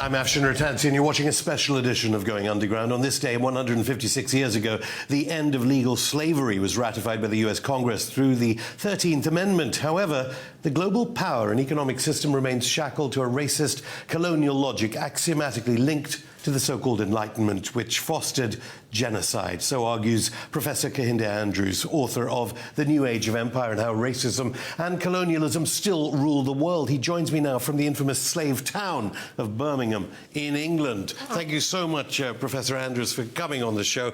I'm ʀᴏ and you're watching a special edition of Going Underground. On this day, 156 years ago, the end of legal slavery was ratified by the US Congress through the 13th Amendment. However, the global power and economic system remains shackled to a racist colonial logic axiomatically linked to the so-called Enlightenment, which fostered genocide. So argues Professor Kehinde Andrews, author of The New Age of Empire and How Racism and Colonialism Still Rule the World. He joins me now from the infamous slave town of Birmingham in England. Thank you so much, Professor Andrews, for coming on the show.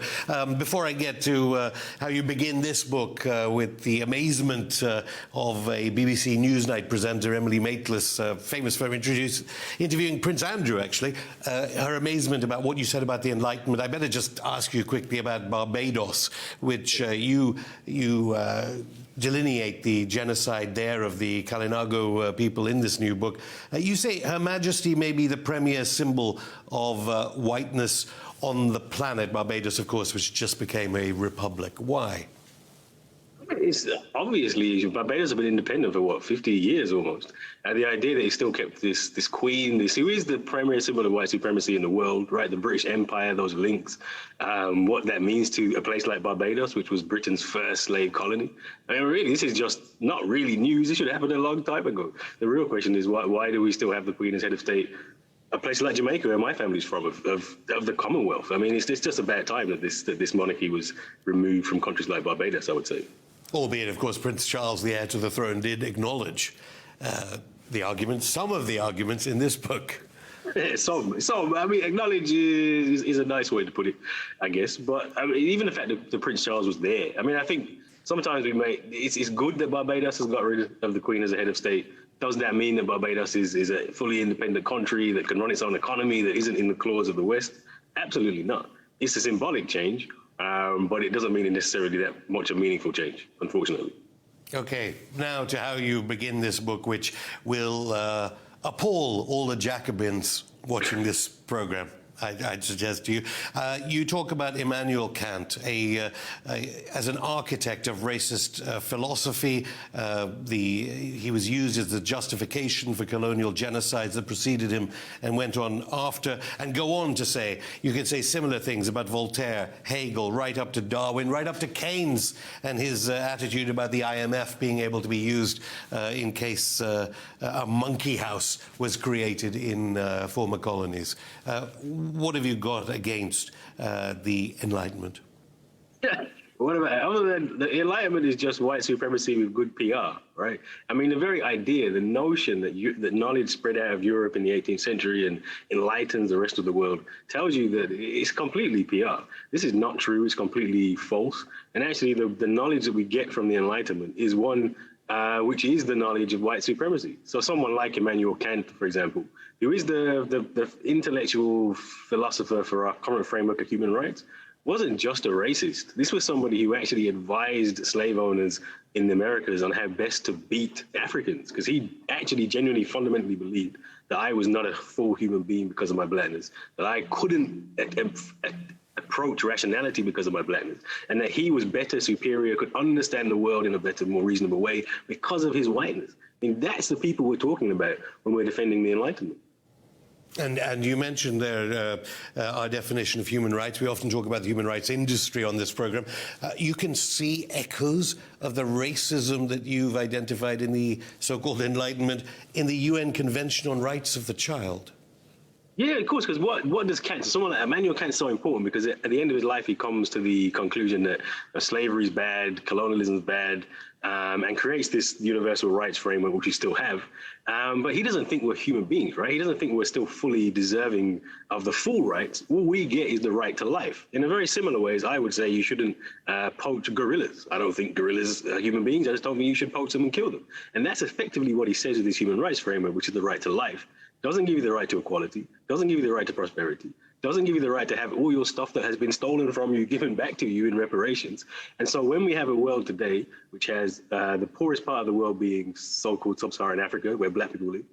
Before I get to how you begin this book with the amazement of a BBC Newsnight presenter, Emily Maitlis, famous for interviewing Prince Andrew, actually, her amazement about what you said about the Enlightenment, I better just ask you quickly about Barbados, which you delineate the genocide there of the Kalinago people in this new book. You say Her Majesty may be the premier symbol of whiteness on the planet. Barbados, of course, which just became a republic. Why? It's obviously Barbados have been independent for what, 50 years almost. And the idea that he still kept this queen, who is the primary symbol of white supremacy in the world, right? The British Empire, those links, what that means to a place like Barbados, which was Britain's first slave colony. I mean, really, this is just not really news. This should have happened a long time ago. The real question is why do we still have the Queen as head of state? A place like Jamaica, where my family's from, of the Commonwealth. I mean, it's just a bad time that this monarchy was removed from countries like Barbados, I would say. Albeit, of course, Prince Charles, the heir to the throne, did acknowledge the arguments, some of the arguments in this book. Yeah, I mean, acknowledge is a nice way to put it, I guess. But I mean, even the fact that Prince Charles was there, I mean, I think sometimes it's good that Barbados has got rid of the Queen as a head of state. Does that mean that Barbados is a fully independent country that can run its own economy, that isn't in the claws of the West? Absolutely not. It's a symbolic change. But it doesn't mean necessarily that much a meaningful change, unfortunately. Okay, now to how you begin this book, which will appall all the Jacobins watching this program. I'd suggest to you. You talk about Immanuel Kant as an architect of racist philosophy. He was used as the justification for colonial genocides that preceded him and went on after, and go on to say, you could say similar things about Voltaire, Hegel, right up to Darwin, right up to Keynes and his attitude about the IMF being able to be used in case a monkey house was created in former colonies. What have you got against the Enlightenment? Yeah. What about, other than the Enlightenment is just white supremacy with good PR, right? I mean, the very idea, the notion that knowledge spread out of Europe in the 18th century and enlightens the rest of the world tells you that it's completely PR. This is not true. It's completely false. And actually, the knowledge that we get from the Enlightenment is one which is the knowledge of white supremacy. So someone like Immanuel Kant, for example, who is the intellectual philosopher for our current framework of human rights, wasn't just a racist. This was somebody who actually advised slave owners in the Americas on how best to beat Africans, because he actually genuinely fundamentally believed that I was not a full human being because of my blackness, that I couldn't approach rationality because of my blackness, and that he was better, superior, could understand the world in a better, more reasonable way because of his whiteness. I mean, that's the people we're talking about when we're defending the Enlightenment. And you mentioned there our definition of human rights. We often talk about the human rights industry on this program. You can see echoes of the racism that you've identified in the so-called Enlightenment in the UN Convention on Rights of the Child. Yeah, of course, because what does Kant, someone like Immanuel Kant is so important, because at the end of his life, he comes to the conclusion that slavery is bad, colonialism is bad, and creates this universal rights framework, which we still have. But he doesn't think we're human beings, right? He doesn't think we're still fully deserving of the full rights. All we get is the right to life. In a very similar ways, I would say you shouldn't poach gorillas. I don't think gorillas are human beings. I just don't think you should poach them and kill them. And that's effectively what he says with this human rights framework, which is the right to life. Doesn't give you the right to equality, doesn't give you the right to prosperity, doesn't give you the right to have all your stuff that has been stolen from you given back to you in reparations. And so when we have a world today which has the poorest part of the world being so-called sub-Saharan Africa, where black people live,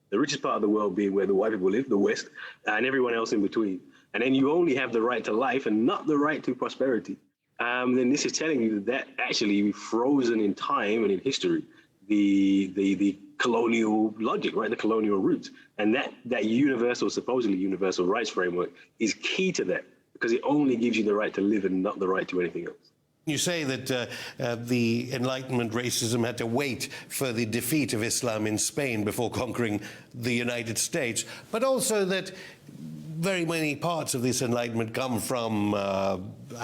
the richest part of the world being where the white people live, the West, and everyone else in between, and then you only have the right to life and not the right to prosperity, then this is telling you that actually we've frozen in time and in history the colonial logic, right? The colonial roots. And that universal, supposedly universal rights framework is key to that, because it only gives you the right to live and not the right to anything else. You say that the Enlightenment racism had to wait for the defeat of Islam in Spain before conquering the United States, but also that very many parts of this Enlightenment come from, I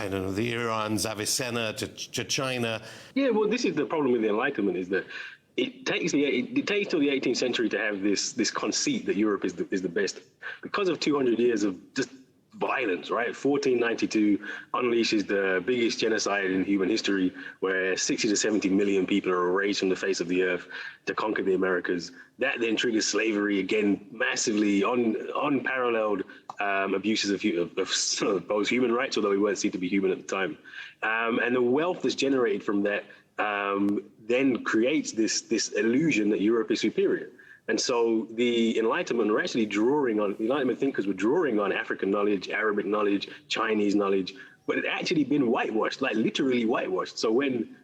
don't know, the Iran's Avicenna to China. Yeah, well, this is the problem with the Enlightenment, is that it takes till the 18th century to have this conceit that Europe is the best, because of 200 years of just violence, right? 1492 unleashes the biggest genocide in human history, where 60 to 70 million people are erased from the face of the earth to conquer the Americas. That then triggers slavery, again, massively unparalleled abuses of both human rights, although we weren't seen to be human at the time. And the wealth that's generated from that then creates this illusion that Europe is superior. And so the Enlightenment were actually Enlightenment thinkers were drawing on African knowledge, Arabic knowledge, Chinese knowledge, but it had actually been whitewashed, like literally whitewashed. So when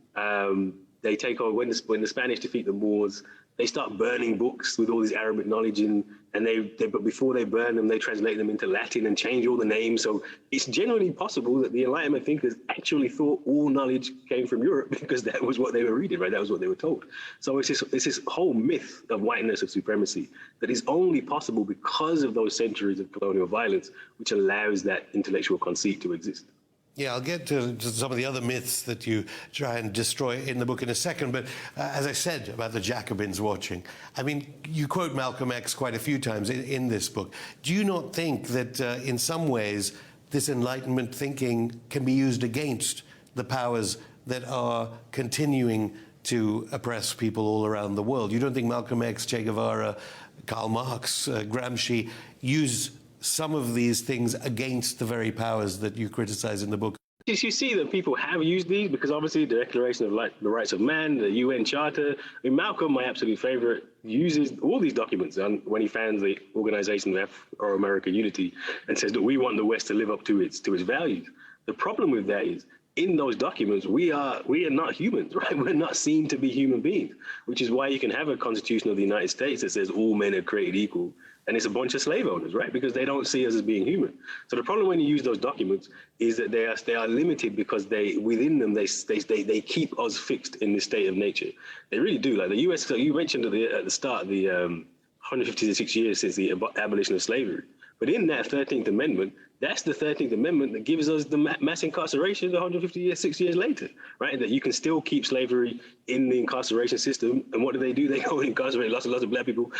they take over, when the Spanish defeat the Moors, they start burning books with all this Arabic knowledge in, and but before they burn them, they translate them into Latin and change all the names. So it's generally possible that the Enlightenment thinkers actually thought all knowledge came from Europe, because that was what they were reading, right? That was what they were told. So it's this whole myth of whiteness, of supremacy, that is only possible because of those centuries of colonial violence, which allows that intellectual conceit to exist. Yeah, I'll get to some of the other myths that you try and destroy in the book in a second. But as I said about the Jacobins watching, I mean, you quote Malcolm X quite a few times in this book. Do you not think that in some ways this Enlightenment thinking can be used against the powers that are continuing to oppress people all around the world? You don't think Malcolm X, Che Guevara, Karl Marx, Gramsci use some of these things against the very powers that you criticize in the book? You see that people have used these, because obviously the Declaration of the Rights of Man, the UN Charter. I mean, Malcolm, my absolute favorite, uses all these documents when he founds the Organization of Afro-American Unity and says that we want the West to live up to its values. The problem with that is, in those documents, we are not humans, right? We're not seen to be human beings, which is why you can have a Constitution of the United States that says all men are created equal, and it's a bunch of slave owners, right? Because they don't see us as being human. So the problem when you use those documents is that they are limited, because within them they keep us fixed in this state of nature. They really do. Like the U.S. So you mentioned at the start the 156 years since the abolition of slavery. But in that 13th Amendment, that's the 13th Amendment that gives us the mass incarceration 156 years later, right? That you can still keep slavery in the incarceration system. And what do? They go and incarcerate lots of black people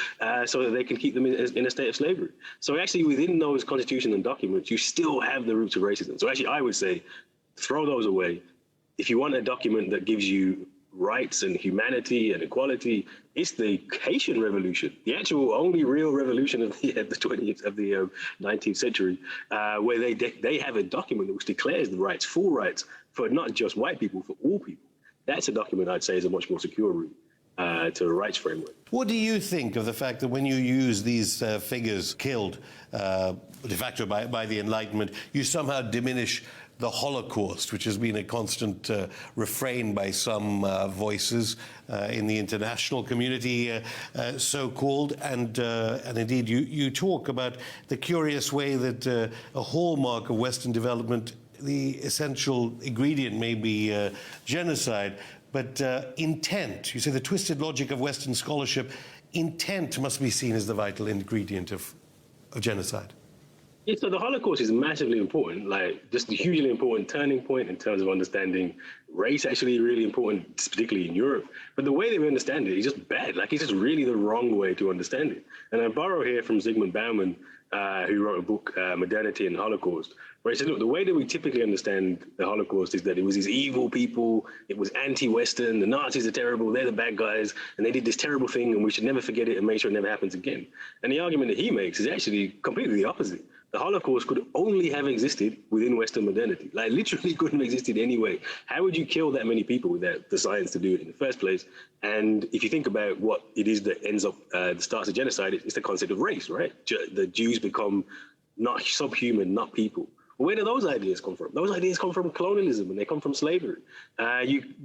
so that they can keep them in a state of slavery. So actually within those constitutions and documents, you still have the roots of racism. So actually I would say, throw those away. If you want a document that gives you rights and humanity and equality, it's the Haitian Revolution, the actual only real revolution of the 19th century, where they have a document which declares the rights, full rights, for not just white people, for all people. That's a document I'd say is a much more secure route to a rights framework. What do you think of the fact that when you use these figures killed de facto by the Enlightenment, you somehow diminish the Holocaust, which has been a constant refrain by some voices in the international community, so-called, and indeed you talk about the curious way that a hallmark of Western development, the essential ingredient may be genocide, but intent. You say the twisted logic of Western scholarship, intent must be seen as the vital ingredient of genocide. Yeah, so the Holocaust is massively important, like just a hugely important turning point in terms of understanding race, actually really important, particularly in Europe. But the way that we understand it is just bad. Like, it's just really the wrong way to understand it. And I borrow here from Zygmunt Bauman, who wrote a book, Modernity and Holocaust, where he said, look, the way that we typically understand the Holocaust is that it was these evil people, it was anti-Western, the Nazis are terrible, they're the bad guys, and they did this terrible thing, and we should never forget it and make sure it never happens again. And the argument that he makes is actually completely the opposite. The Holocaust could only have existed within Western modernity. Like, literally couldn't have existed anyway. How would you kill that many people without the science to do it in the first place? And if you think about what it is that ends up, starts a genocide, it's the concept of race, right? The Jews become not subhuman, not people. Where do those ideas come from? Those ideas come from colonialism, and they come from slavery.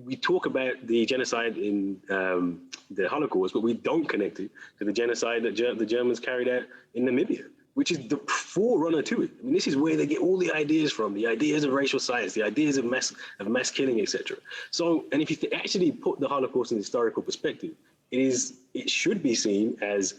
We talk about the genocide in the Holocaust, but we don't connect it to the genocide that the Germans carried out in Namibia, which is the forerunner to it. I mean, this is where they get all the ideas from, the ideas of racial science, the ideas of mass killing, etc. So, and if you actually put the Holocaust in historical perspective, it should be seen as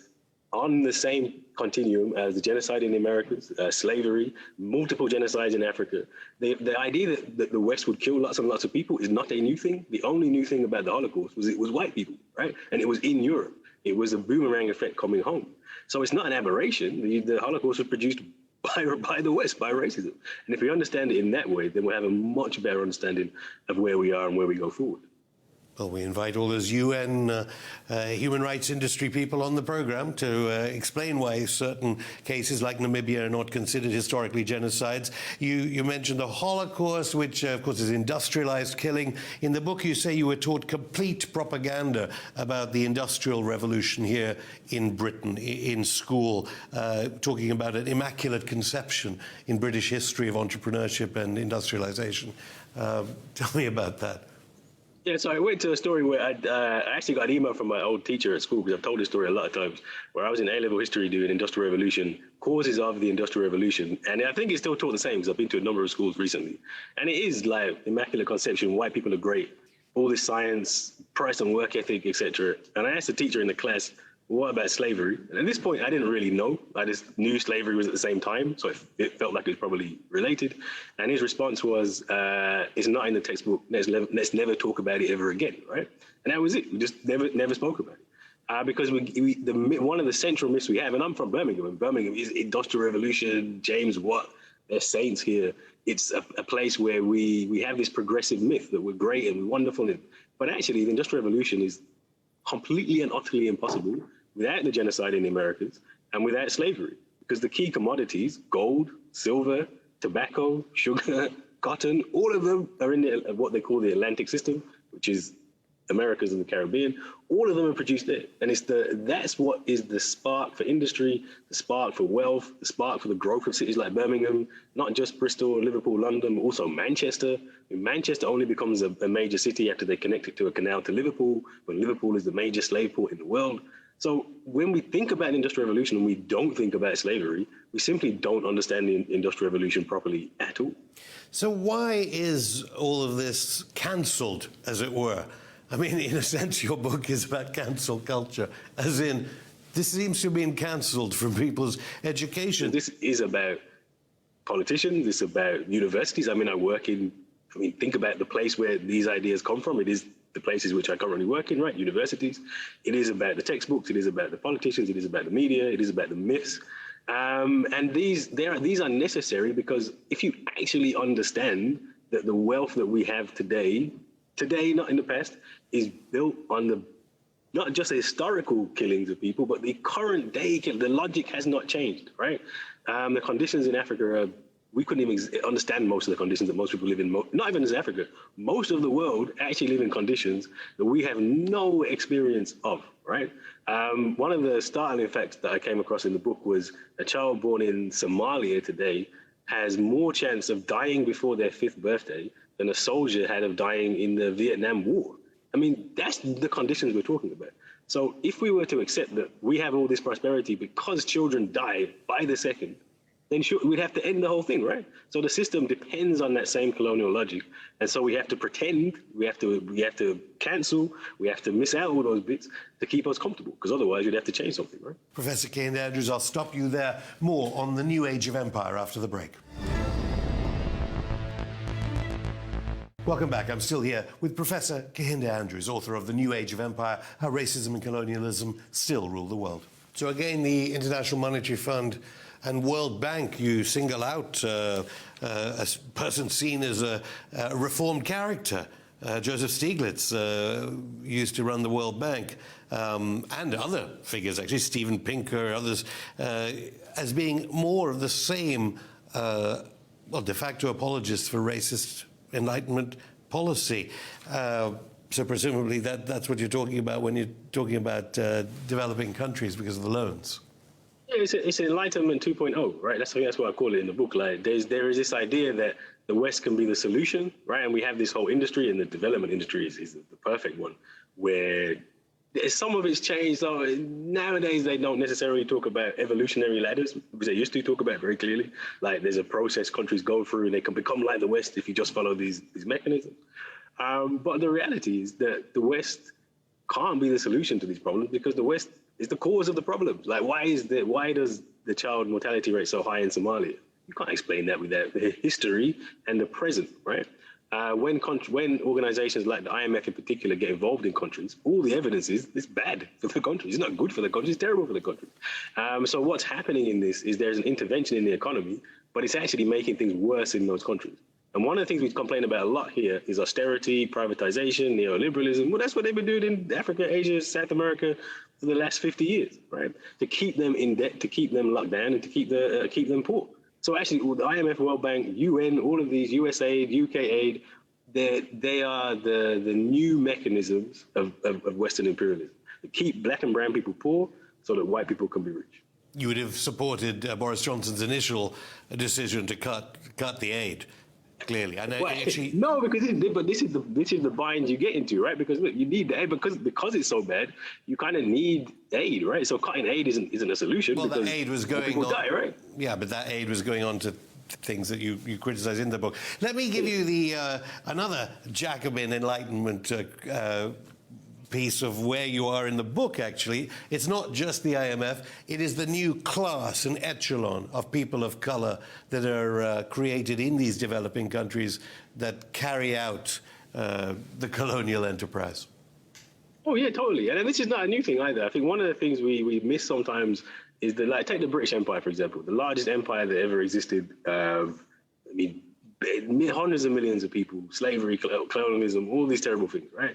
on the same continuum as the genocide in the Americas, slavery, multiple genocides in Africa. The idea that the West would kill lots and lots of people is not a new thing. The only new thing about the Holocaust was it was white people, right? And it was in Europe. It was a boomerang effect coming home. So it's not an aberration. The Holocaust was produced by the West, by racism. And if we understand it in that way, then we'll have a much better understanding of where we are and where we go forward. Well, we invite all those UN human rights industry people on the program to explain why certain cases like Namibia are not considered historically genocides. You mentioned the Holocaust, which, of course, is industrialized killing. In the book, you say you were taught complete propaganda about the Industrial Revolution here in Britain, in school, talking about an immaculate conception in British history of entrepreneurship and industrialization. Tell me about that. Yeah, so I went to a story where I actually got an email from my old teacher at school, because I've told this story a lot of times, where I was in A-level history doing Industrial Revolution, causes of the Industrial Revolution. And I think it's still taught the same, because I've been to a number of schools recently. And it is like immaculate conception, white people are great, all this science, price and work ethic, etc. And I asked the teacher in the class, what about slavery? And at this point, I didn't really know. I just knew slavery was at the same time, so it felt like it was probably related. And his response was, it's not in the textbook. Let's never talk about it ever again, right? And that was it. We just never spoke about it. Because one of the central myths we have, and I'm from Birmingham, and Birmingham is Industrial Revolution, James Watt, they're saints here. It's a place where we have this progressive myth that we're great and we're wonderful. But actually, the Industrial Revolution is completely and utterly impossible without the genocide in the Americas and without slavery, because the key commodities, gold, silver, tobacco, sugar, cotton, all of them are in what they call the Atlantic system, which is Americas and the Caribbean. All of them are produced there. And that's what is the spark for industry, the spark for wealth, the spark for the growth of cities like Birmingham, not just Bristol, Liverpool, London, but also Manchester. Manchester only becomes a major city after they connect it to a canal to Liverpool, when Liverpool is the major slave port in the world. So when we think about the Industrial Revolution and we don't think about slavery, we simply don't understand the Industrial Revolution properly at all. So why is all of this cancelled, as it were? I mean, in a sense, your book is about cancel culture, as in, this seems to have been cancelled from people's education. This is about politicians, it's about universities. I mean, think about the place where these ideas come from. It is the places which I currently work in, right? Universities. It is about the textbooks. It is about the politicians. It is about the media. It is about the myths. And these are necessary, because if you actually understand that the wealth that we have today, not in the past, is built on not just the historical killings of people, but the current day, the logic has not changed, right? The conditions in Africa we couldn't even understand most of the conditions that most people live in, not even in Africa. Most of the world actually live in conditions that we have no experience of, right? One of the startling facts that I came across in the book was a child born in Somalia today has more chance of dying before their 5th birthday than a soldier had of dying in the Vietnam War. I mean, that's the conditions we're talking about. So if we were to accept that we have all this prosperity because children die by the second, then we'd have to end the whole thing, right? So the system depends on that same colonial logic. And so we have to pretend, we have to cancel, we have to miss out all those bits to keep us comfortable, because otherwise you'd have to change something, right? Professor Kehinde Andrews, I'll stop you there. More on the new age of empire after the break. Welcome back. I'm still here with Professor Kehinde Andrews, author of The New Age of Empire, How Racism and Colonialism Still Rule the World. So again, the International Monetary Fund and World Bank, you single out a person seen as a reformed character. Joseph Stiglitz used to run the World Bank, and other figures, actually, Steven Pinker, others, as being more of the same, de facto apologists for racist Enlightenment policy. So presumably that's what you're talking about when you're talking about developing countries because of the loans. Yeah, it's Enlightenment 2.0, right? That's what I call it in the book. Like, there is this idea that the West can be the solution, right? And we have this whole industry, and the development industry is the perfect one, where some of it's changed. So nowadays, they don't necessarily talk about evolutionary ladders because they used to talk about it very clearly. Like, there's a process countries go through, and they can become like the West if you just follow these mechanisms. But the reality is that the West can't be the solution to these problems because the West is the cause of the problems. Like, why does the child mortality rate so high in Somalia? You can't explain that without the history and the present, right? When organizations like the IMF in particular get involved in countries, all the evidence is it's bad for the country. It's not good for the country. It's terrible for the country. So what's happening in this is there's an intervention in the economy, but it's actually making things worse in those countries. And one of the things we complain about a lot here is austerity, privatization, neoliberalism. Well, that's what they've been doing in Africa, Asia, South America for the last 50 years, right? To keep them in debt, to keep them locked down, and to keep them poor. So actually, the IMF, World Bank, UN, all of these, USAID, UK aid, they are the new mechanisms of Western imperialism to keep black and brown people poor so that white people can be rich. You would have supported Boris Johnson's initial decision to cut the aid. Clearly, and well, actually, no, because this is the bind you get into, right? Because look, you need the aid because it's so bad. You kind of need aid, right? So cutting aid isn't a solution. Well, that aid was going people on. Die, right? Yeah, but that aid was going on to things that you criticize in the book. Let me give you the another Jacobin Enlightenment piece of where you are in the book, actually. It's not just the IMF, it is the new class and echelon of people of color that are created in these developing countries that carry out the colonial enterprise. Oh, yeah, totally. And this is not a new thing either. I think one of the things we miss sometimes is take the British Empire, for example, the largest empire that ever existed. Hundreds of millions of people, slavery, colonialism, all these terrible things, right?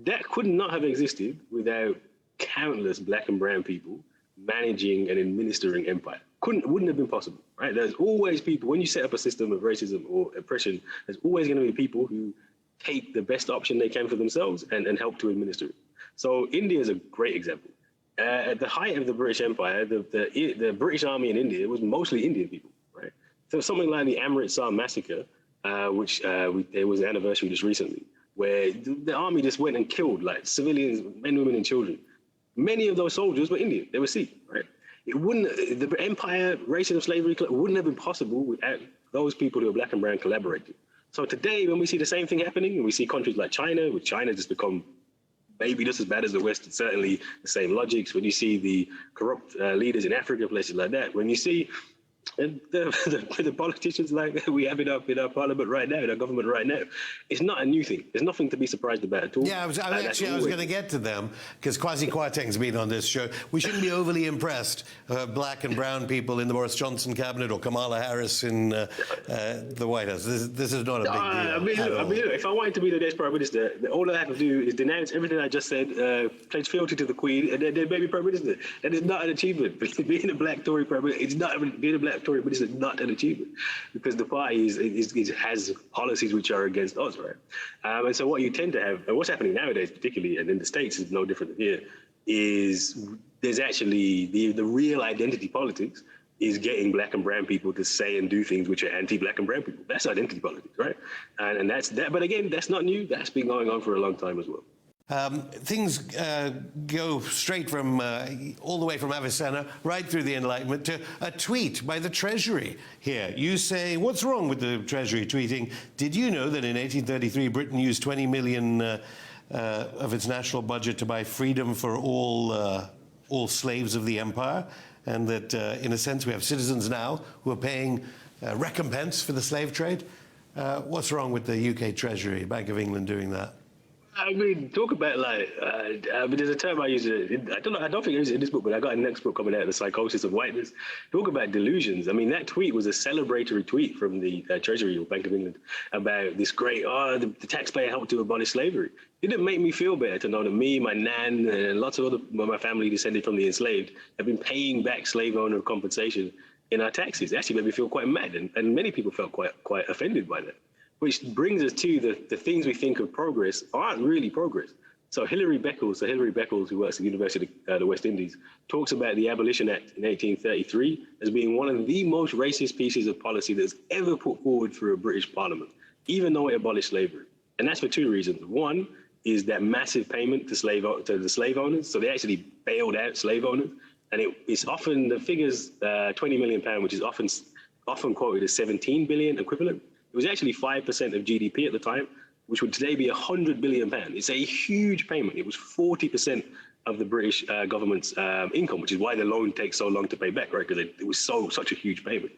That could not have existed without countless black and brown people managing and administering empire. Wouldn't have been possible, right? There's always people, when you set up a system of racism or oppression, there's always going to be people who take the best option they can for themselves and help to administer it. So India is a great example. At the height of the British Empire, the British army in India was mostly Indian people, right? So something like the Amritsar massacre, which there was an anniversary just recently, where the army just went and killed like civilians, men, women, and children. Many of those soldiers were Indian. They were Sikh, right? The empire, racism, slavery wouldn't have been possible without those people who are black and brown collaborating. So today, when we see the same thing happening, and we see countries like China, with China just become maybe just as bad as the West, and certainly the same logics. When you see the corrupt leaders in Africa, places like that, when you see the politicians like we have in our parliament right now, in our government right now, it's not a new thing. There's nothing to be surprised about at all. Yeah, I was going to get to them because Kwasi Kwarteng's been on this show. We shouldn't be overly impressed black and brown people in the Boris Johnson cabinet or Kamala Harris in the White House. This is not a big deal. I mean, if I wanted to be the next prime minister, all I have to do is denounce everything I just said, pledge fealty to the Queen, and then maybe prime minister. That is not an achievement. Being a black Tory prime minister, it's not being a black Tory, but it's not an achievement because the party has policies which are against us, right? And so what you tend to have, and what's happening nowadays, particularly, and in the States is no different than here, is there's actually the real identity politics is getting black and brown people to say and do things which are anti-black and brown people. That's identity politics, right? And that's that. But again, that's not new. That's been going on for a long time as well. Things go straight from all the way from Avicenna right through the Enlightenment to a tweet by the Treasury here. You say, what's wrong with the Treasury tweeting? Did you know that in 1833 Britain used 20 million of its national budget to buy freedom for all slaves of the empire? And that, in a sense, we have citizens now who are paying recompense for the slave trade? What's wrong with the UK Treasury, Bank of England, doing that? I mean, talk about there's a term I use. I don't think I use it in this book, but I got a next book coming out, The Psychosis of Whiteness. Talk about delusions. I mean, that tweet was a celebratory tweet from the Treasury or Bank of England about this great, the taxpayer helped to abolish slavery. It didn't make me feel better to know that me, my nan, and lots of my family descended from the enslaved have been paying back slave owner compensation in our taxes. It actually made me feel quite mad, and many people felt quite offended by that. Which brings us to the things we think of progress aren't really progress. So Hilary Beckles, who works at the University of the West Indies, talks about the Abolition Act in 1833 as being one of the most racist pieces of policy that's ever put forward through a British Parliament, even though it abolished slavery. And that's for two reasons. One is that massive payment to the slave owners. So they actually bailed out slave owners. And it's often, the figure's £20 million, which is often quoted as 17 billion equivalent. It was actually 5% of GDP at the time, which would today be £100 billion. It's a huge payment. It was 40% of the British government's income, which is why the loan takes so long to pay back, right? Because it was such a huge payment.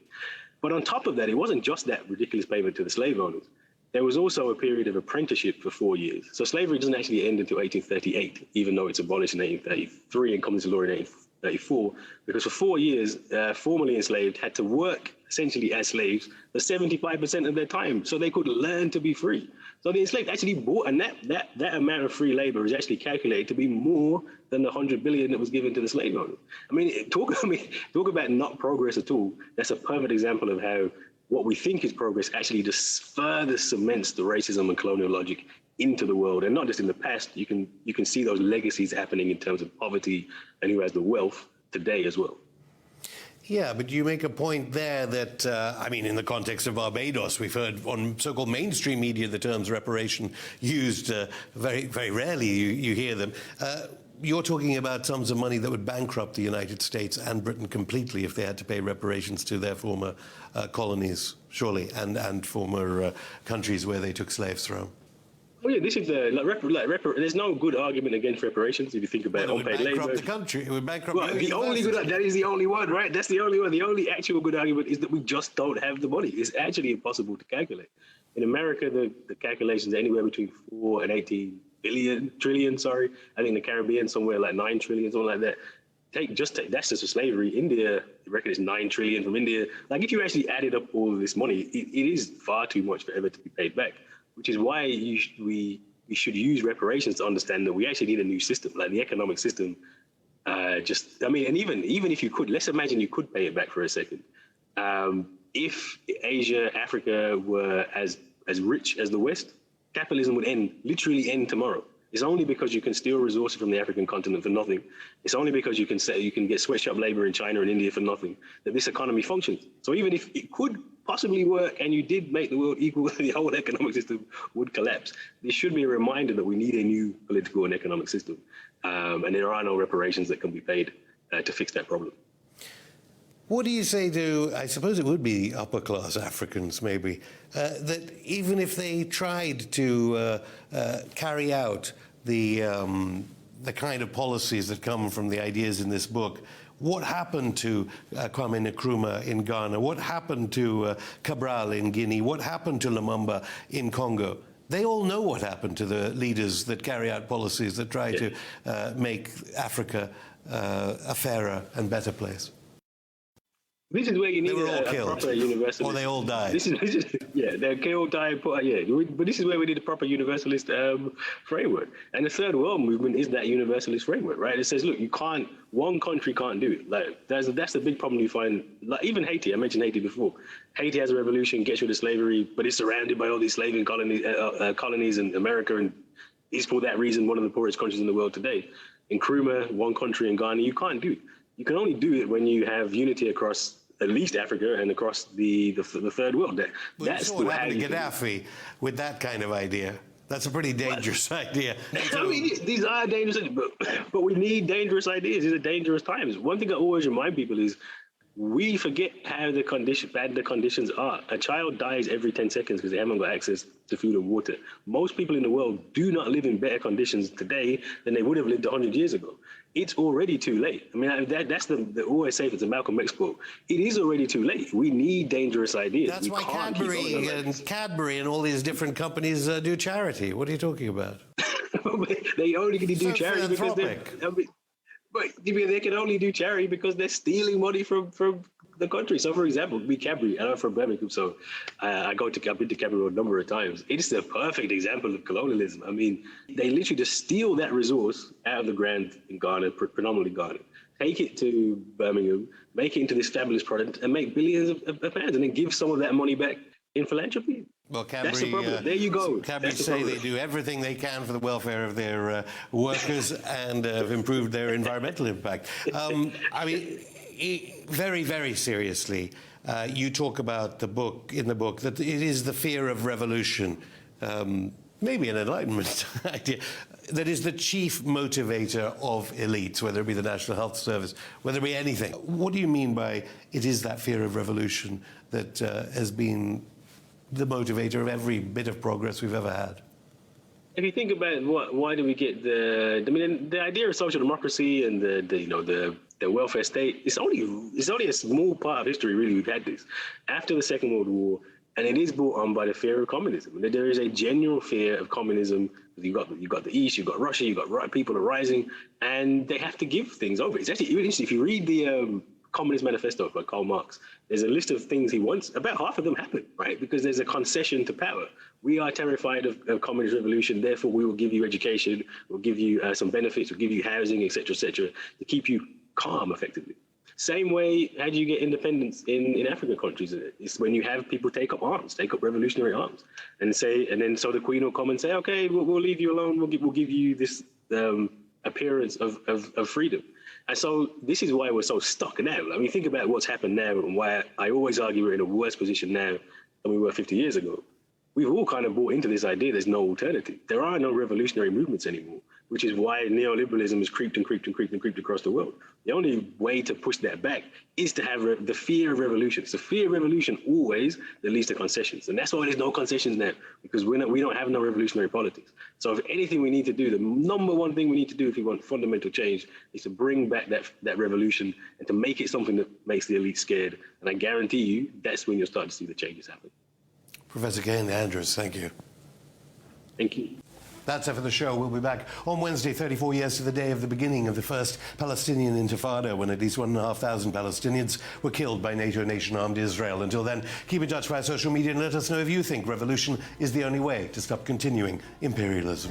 But on top of that, it wasn't just that ridiculous payment to the slave owners. There was also a period of apprenticeship for 4 years. So slavery doesn't actually end until 1838, even though it's abolished in 1833 and comes into law in 1834, because for 4 years, formerly enslaved had to work essentially as slaves for 75% of their time so they could learn to be free. So the enslaved actually bought, and that amount of free labor is actually calculated to be more than the 100 billion that was given to the slave owners. Talk about not progress at all. That's a perfect example of how what we think is progress actually just further cements the racism and colonial logic into the world, and not just in the past. You can see those legacies happening in terms of poverty and who has the wealth today as well. Yeah, but you make a point there that, in the context of Barbados, we've heard on so-called mainstream media the terms reparation used very, very rarely. You hear them. You're talking about sums of money that would bankrupt the United States and Britain completely if they had to pay reparations to their former colonies, surely, and former countries where they took slaves from. Oh yeah, this is there's no good argument against reparations if you think about unpaid labor. It would bankrupt the country. It would bankrupt that is the only one, right? That's the only one. The only actual good argument is that we just don't have the money. It's actually impossible to calculate. In America, the calculations are anywhere between 4 and 18 trillion. I think in the Caribbean somewhere like 9 trillion, something like that. That's just for slavery. India, the record is 9 trillion from India. Like if you actually added up all of this money, it is far too much for ever to be paid back. Which is why we should use reparations to understand that we actually need a new system, like the economic system. And even if you could, let's imagine you could pay it back for a second. If Asia, Africa were as rich as the West, capitalism would literally end tomorrow. It's only because you can steal resources from the African continent for nothing. It's only because you can get sweatshop labor in China and India for nothing that this economy functions. So even if it could possibly work and you did make the world equal, the whole economic system would collapse. This should be a reminder that we need a new political and economic system. And there are no reparations that can be paid to fix that problem. What do you say to, I suppose it would be upper-class Africans maybe, that even if they tried to carry out the kind of policies that come from the ideas in this book, what happened to Kwame Nkrumah in Ghana? What happened to Cabral in Guinea? What happened to Lumumba in Congo? They all know what happened to the leaders that carry out policies that try to make Africa a fairer and better place. This is where you need a proper universalist. Or they all died. They're killed, died, but this is where we need a proper universalist framework. And the Third World Movement is that universalist framework, right? It says, look, one country can't do it. Like that's the big problem you find. Like even Haiti, I mentioned Haiti before. Haiti has a revolution, gets rid of slavery, but it's surrounded by all these slaving colonies in America, and is for that reason one of the poorest countries in the world today. In Nkrumah, one country in Ghana, you can't do it. You can only do it when you have unity across at least Africa and across the Third world. That's what happened to Gaddafi with that kind of idea. That's a pretty dangerous idea. These are dangerous, but we need dangerous ideas. These are dangerous times. One thing I always remind people is we forget how bad the conditions are. A child dies every 10 seconds because they haven't got access to food and water. Most people in the world do not live in better conditions today than they would have lived 100 years ago. It's already too late. I mean, that's the always say it's a Malcolm X quote. It is already too late. We need dangerous ideas. That's why Cadbury and all these different companies do charity. What are you talking about? They only can do charity because but they can only do charity because they're stealing money from the country. So, for example, Cadbury, and I'm from Birmingham, so I've been to Cadbury a number of times. It is a perfect example of colonialism. I mean, they literally just steal that resource out of the ground in Ghana, predominantly Ghana, take it to Birmingham, make it into this fabulous product, and make billions of pounds, and then give some of that money back in philanthropy. Well, That's the problem. There you go. Cadbury say they do everything they can for the welfare of their workers and have improved their environmental impact. I mean, very, very seriously, you talk about in the book that it is the fear of revolution, maybe an Enlightenment idea, that is the chief motivator of elites, whether it be the National Health Service, whether it be anything. What do you mean by it is that fear of revolution that has been the motivator of every bit of progress we've ever had? If you think about why do we get the idea of social democracy and the welfare state, it's only a small part of history really we've had this. After the Second World War, and it is brought on by the fear of communism. There is a general fear of communism. You've got the East, you've got Russia, you've got people are rising, and they have to give things over. It's actually really interesting. If you read the Communist Manifesto by Karl Marx, there's a list of things he wants. About half of them happen, right? Because there's a concession to power. We are terrified of communist revolution, therefore we will give you education, we'll give you some benefits, we'll give you housing, etc., to keep you calm, effectively. Same way, how do you get independence in African countries? It's when you have people take up arms, take up revolutionary arms, and then so the Queen will come and say, okay, we'll leave you alone. We'll give you this appearance of freedom. And so this is why we're so stuck now. I mean, think about what's happened now and why I always argue we're in a worse position now than we were 50 years ago. We've all kind of bought into this idea there's no alternative. There are no revolutionary movements anymore, which is why neoliberalism has creeped across the world. The only way to push that back is to have the fear of revolution. It's the fear of revolution always that leads to concessions. And that's why there's no concessions now, because we don't have no revolutionary politics. So if anything we need to do, the number one thing we need to do if we want fundamental change is to bring back that revolution and to make it something that makes the elite scared. And I guarantee you, that's when you'll start to see the changes happen. Professor Kane Andrews, thank you. Thank you. That's it for the show. We'll be back on Wednesday, 34 years to the day of the beginning of the first Palestinian Intifada, when at least 1,500 Palestinians were killed by NATO nation-armed Israel. Until then, keep in touch via social media and let us know if you think revolution is the only way to stop continuing imperialism.